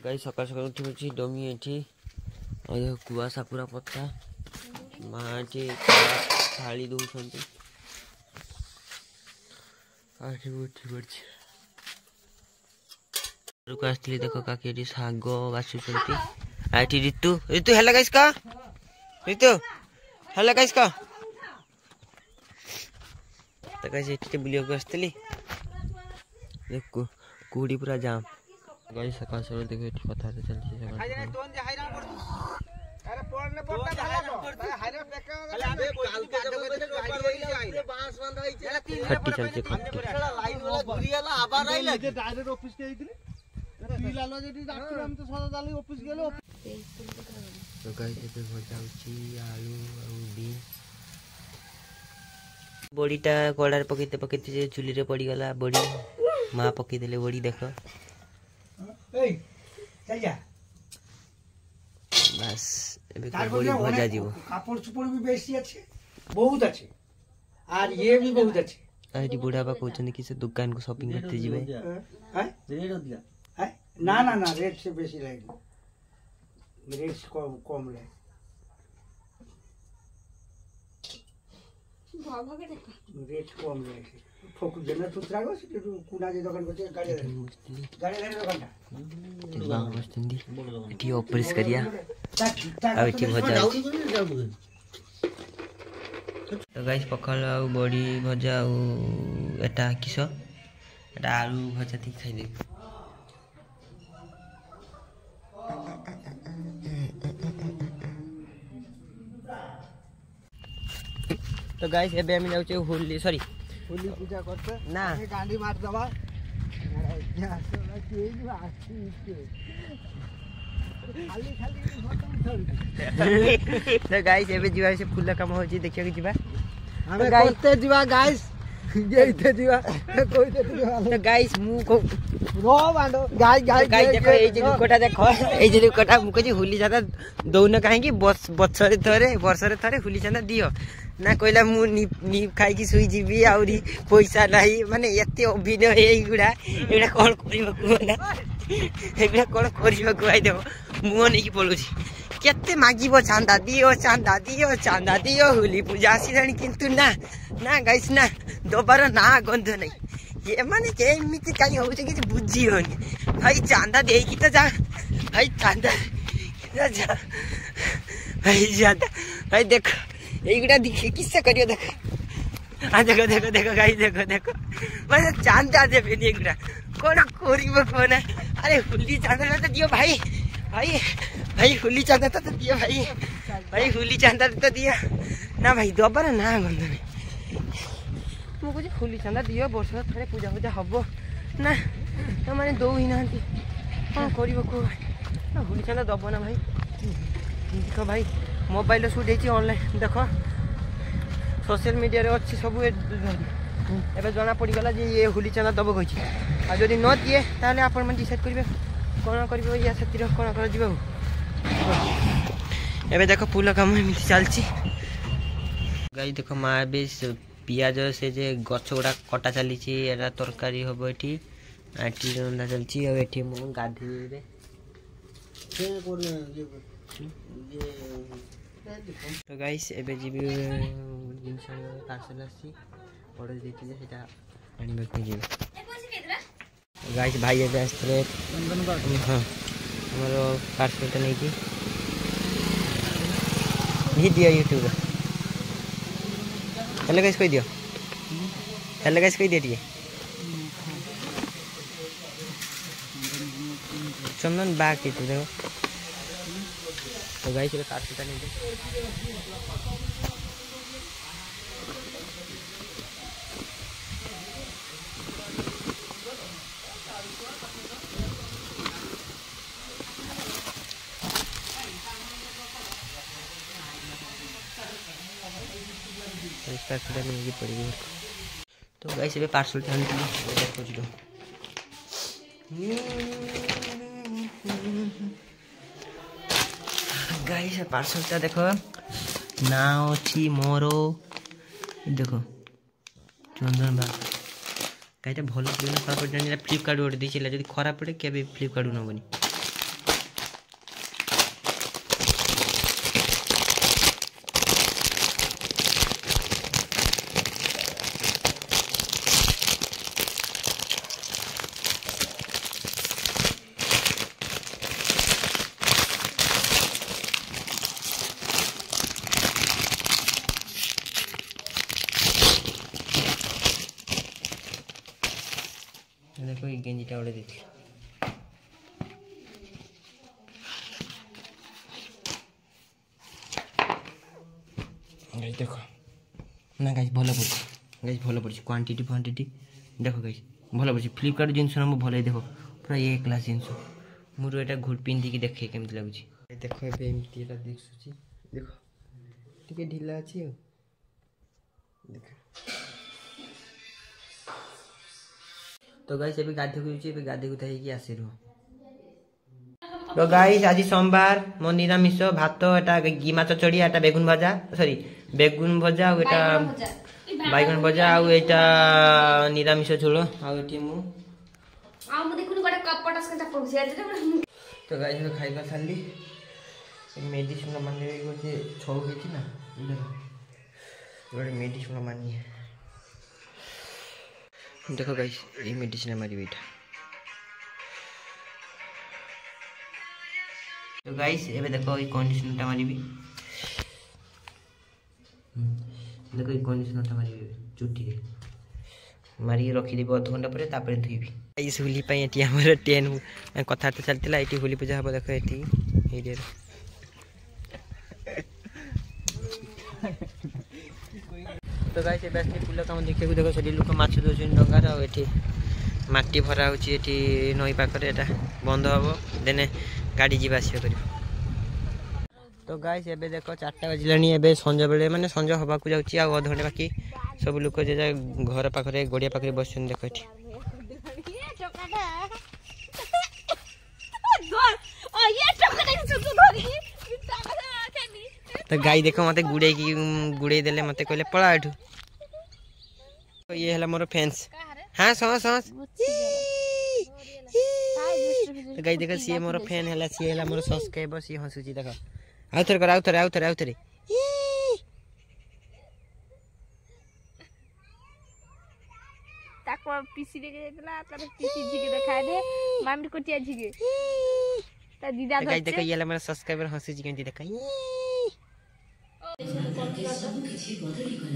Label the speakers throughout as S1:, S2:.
S1: गाई सकाल सकाल उठी डमी एठी कुआसा पूरा पत्ता माँ एठी थाली दौरान उठी पड़ी आसती देख काकी शाग बाछुंट ऋतु ऋतु है गाइस का ऋतु है गाइस का तो गाइस बुलिया को आसती देख कुड़ी पूरा जाम गाइस सकाल सकाल देखो एठी कथा चलछि खट्टी चलछि खट्टी डायरेक्ट ऑफिस के आइथिले पिलालो जेटी डाक्टर हम तो सदा जाली ऑफिस गेलो तो गाइस एते भजा होछि आलू और बीन बड़ीटा कोड़ार पकेते पकेते जे चुली रे पड़ी गला बड़ी मां पके देले बड़ी देखो ए चल जा बस एबे बड़ी भजा जीवो कापड़ चुपड़ भी बेसी अच्छे बहुत अच्छे और ये भी बहुत अच्छे आइडी बुढ़ा बा कहउछन कि से दुकान को शॉपिंग करते जीवे हैं रेट दिया है ना ना ना रेट से बेसी लागे रेट कम लागे बाबा के रेट कम लागे फोकु जने तुतरा गो से कुना जे दुकान को गाड़ी दुकानटा बांग मस्ती एटी ऑपरेस करिया अब एटी भजा तो गाइस पखाल आ बड़ी भजा आ एटा किस एटा आलू भजा थी खाइ दे तो गाइस एबे हम जाउचे होली सॉरी होली पूजा करते ना गांडी मार दबा तो गाइस एबे जीवा से फुल काम होची देखियो कि जीवा हमें करते जीवा गाइस ये इथे जीवा कोई दे तो गाइस मु को रो बांडो गाइस गाइस गाइस देखो ए जे लुकोटा देखो ए जे लुकोटा मु कजी होली जाता दौन काहे कि बछरे थरे होली जाता दियो ना कोइला मु नी खाइ कि सुई जीबी आउरी पैसा नाही माने एते अभिनय एई गुडा एडा कोन करिबा को ना एबे कोन करिबा को आइ देबो मु नै कि पळुछि केते मागिबो चांदा दियो होली पूजा आसिलानी किंतु ना ना गाइस ना दोबार ना गंध नै ये माने के एमिति काई होउछ कि बुझी होनी भाई चांदा देई कि त जा भाई चांदा जा भाई देख एगुड़ा दिखे किससे करियो देख देखो देखो देखो गाइस देखो मैं चांदा दे बेनी एगुड़ा कोन कोरिबो कोन अरे होली चांदा तो दियो भाई भाई भाई होली चांदा तो दियो भाई होली चांदा तो दिया ना भाई दोबारा ना गंध नहीं मु कुछ होली चांदा दियो वर्ष थरे पूजा पूजा हबो ना तो माने दो ही नांती कोन करिबो को ना होली चांदा दबो ना भाई देखो भाई मोबाइल शूट होती ऑनलाइन देख सोशल मीडिया रे अच्छी सब एबे जना पड़ी गला जे ये होली चांदा दबो कहि आ जदी न दिए ताले आपण मन डिसाइड करिवे कोन करिवे या सतिर कोन कर जिवो एबे देखो पुला काम एमिति चलची गाई देखो मां बे पियाज से जे गछ गुडा कटा चली छी एरा तरकारी होबो एठी आटी रंदा चलची आ एठी मु गाधी रे के कोन ये तो गाइस एबे जीबी जिंस पार्सल आसी ऑर्डर देती जे सेटा आनी बेक जीबी गाइस भाई एबे आस्त्रे हां हमरो पार्सल त नै की वीडियो यूट्यूब हेलो गाइस कह दियो हेलो गाइस कह दिए चंदन बाग के देखो तो गाइस ये काटता नहीं दे इसका सीधा नहीं पड़ेगी तो गाइस ये पार्सल टाइम देखो जी गाइस पार्सलटा देखो ना अच्छी मोर देखो चंदन बाग कहीं भल पड़े खराब पड़े फ्लिपकार्ट गोटे देखिए जब खराब पड़े क्या फ्लिपकार्ट नबनी एटा ओडे देती गाइस देखो ना गाइस भलो पड़ी क्वांटिटी देखो गाइस भलो पड़ी फ्लिपकार्ट जिनस हम भलो देखो पूरा ए क्लास जिनस मुझे एटा घुट पिंधि की देखे केमति लागुची देखो एबे एमती एटा दिसुची देखो टिके ढिला अछि देखो तो गाइस एबे गाधे गुथा ही आसे रो तो गाइस आज सोमवार मो निरामिष भात एटा गी माछ चड़ी एटा बेगुन भजा आ एटा बैगन भजा आ एटा निरामिष झोल आ एठी मु
S2: आ मु देखुनी गोटा कपटा संता पहुंचे
S1: तो गाइस खाइबा खाली मेडिसिन माने गोटे छौ हेची ना गोटे मेडिसिन मानी देखो गाइस ये मेडिसिन मारी बेटा तो गाइस एबे देखो ये कंडीशनर टा मारी भी देखो ये कंडीशनर टा मारी चुट्टी रे मारी रखी देबो आधा घंटा परे तापर धुइबी गाइस होली पई एटी हमर 10 कथा त चलतिला एटी होली पूजा हबो देखो एटी एरिया तो गाइस एबे असली फुल काम देखिए को देखो सडी लोक माछ दोजन डंगार आ एठी माटी भरा होची एठी नई पाखरे एटा बंद हबो देने गाड़ी जीवा आसिया करियो तो गाइस एबे देखो 4टा बजलानी एबे संजय बेले माने संजय हबा को जाउची आ अध घंटे बाकी सब लोक जे घर पाखरे गोडिया पाखरे बसछन देखो एठी तो गाई देखो मते गुड़े देले मते कहले पळा एठू तो ये हला मोर फैंस हां सांस तो गाई देखो सी मोर फैन हला सी हला मोर सब्सक्राइबर सी हंसुची देखो आउथरे
S2: ताको पीसी दे गेला तारे पीसी झिके देखा दे मामी कोटिया झिके ता दीदा
S1: गाई देखो ये हला मोर सब्सक्राइबर हंसुची केंती देखा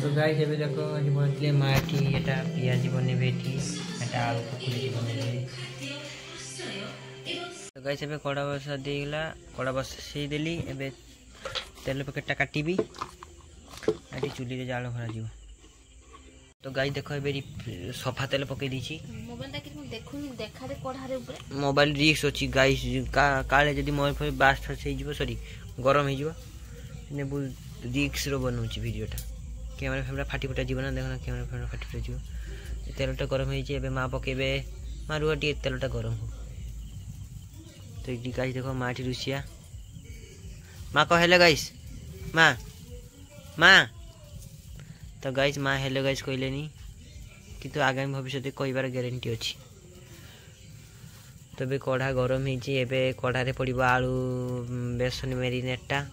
S1: तो गाइस एबे देखो आज बोलते माटी एटा पियाजी बनेबे एठी एटा आलू पकुड़ी बनेबे तो गाइस एबे कड़ा बसा देला कड़ा बसा देली एबे तेल पैकेट काटीबी एठी चुली रे जाळ भरा जीव तो गाइस देखो एबे सफा तेल पके दीची
S2: मोबाइल ता कि देखुनी देखा दे कढ़ा रे ऊपर
S1: मोबाइल रिक्स अछि गाइस काले जदी मोबाइल पर बास्ट से जीवो सॉरी गरम हे जीवो ने बुल रिक्स रो बनउची वीडियोटा कैमरा फाटी फटा जीवन देखना कैमरा फाटी फटा जीव तेलटा गरम हे एबे मा पकेबे मारुआटी तेलटा गरम हो तो ये गाइस देखो माटी रुसिया माँ को हेलो गाइस माँ तो गाइस माँ हेलो गाइस कहले नहीं किंतु आगामी भविष्य कहबार ग्यारंटी अच्छी तो बे कढ़ा गरम एबे कढ़ा रे पड़िबो आलू बेसन मेरिनेटटा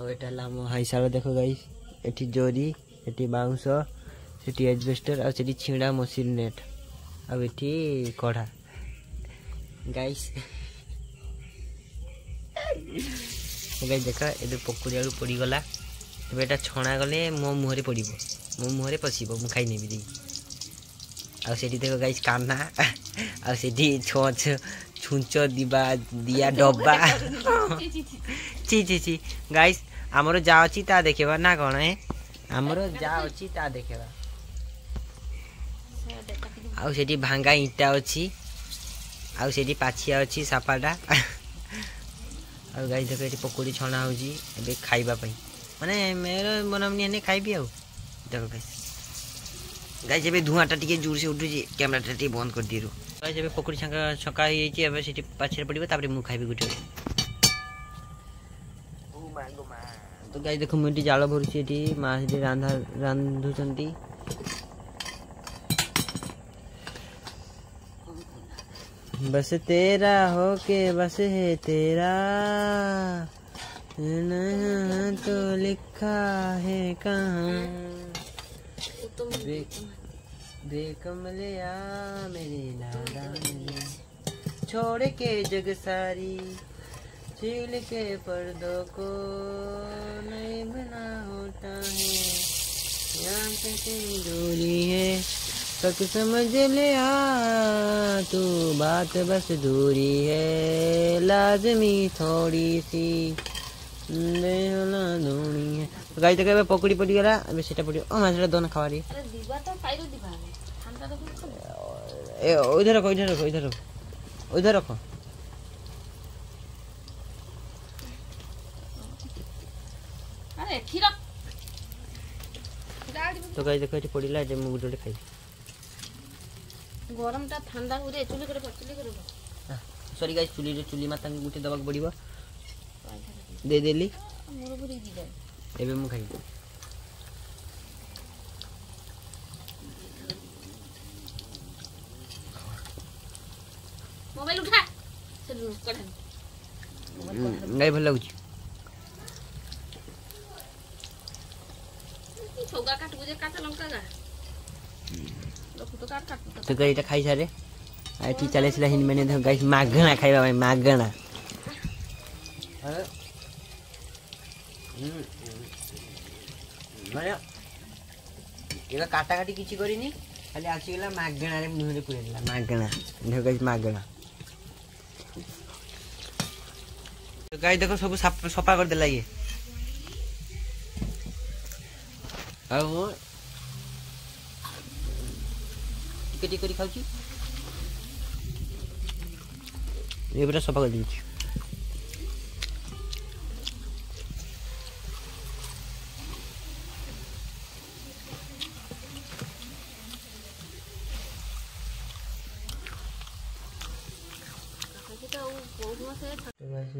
S1: और एटा लामो हाइसार देखो गाइस एठी जोरी एठी बाउंस सेठी एजबेस्टर आ सेठी छिंडा मशीन नेट आ एठी कढ़ा गाइस गाइस देखा एबे पकुड़ी आलू पड़ी गला एबे एटा छणा गले मो मुहरे पड़िबो मो मुहरे पसिबो मु खाइ नेबी दे आ सेठी देखो गाइस कान्ना आ सेठी छोच छुंच दिया डब्बा ची गाइस हमरो जा अछि ता देखेबा ना कोन है हमरो जा अछि ता देखेबा आ सेठी भांगा ईटा अछि आ सेठी पाछिया अछि सापाडा आ गाइस देखो एठी पकोड़ी छणा होजी एबे खाइबा पई माने मेरो बनमनी ने खाइबी आ देखो गाइस एबे धुआटा टिके जोर से उठुजी कैमराटा टिके बंद कर दिरु गाइस एबे पकोड़ी छका हे छि एबे सेठी पाछे पड़िबो तापर मु खाइबी गुटे तो गाइस देखो मुंडी जाल भरुछि एठी माछ दे रांधुचंती बस तेरा होके बस है तेरा ना तो लिखा है कहाँ बेकमलिया मेरे लाडा छोड़ के जग सारी चील के पर्दों को नहीं बना होता है दूरी है तक समझ ले तू बात बस दूरी है लाजमी थोड़ी सी दूरी है गाई तक पकड़ी पड़ी गला अब सेटा पड़ी ओ माछटा दोन खावा रे
S2: अरे दिबा तो पाइरो दिबा ठंडा तो
S1: ए इधर रखो इधर रखो इधर रखो उधर रखो
S2: अरे खीरा
S1: तो गाई देखो ये पड़ीला जे मु गुडे खाई
S2: गरमटा ठंडा हुरे चुली करे
S1: सॉरी गाइस चुली माता गुटे दबाक पड़िबो दे देली
S2: मोर बुरी दी जाए
S1: एबे मु खाई
S2: मोबाइल उठा चल कढ़ा
S1: गाई भल लागुची
S2: छोगा काट बुझे काटा लंका गा लोक तो काट
S1: तो गाई এটা খাই সারে আর টি চালেছিলা হিন মানে দেখো গাইস মাগনা খাইবা ভাই মাগনা মানে এলা কাটা কাটি কিছু করিনি খালি আসি গলা মাগনা রে মুহরে পুরে দিলা মাগনা দেখো গাইস মাগনা তো গাই দেখো সব সফা করে দেলা ইয়ে ଆଉ ଟିକେ ଟିକେ କରି ଖାଉଛି ଏବେଟା ସଫା କରିଦେଉଛି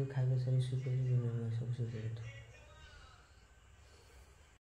S1: ଖାଇବା ସାରି ଶୁଖେଇ ସବୁ ଶୁଖେଇ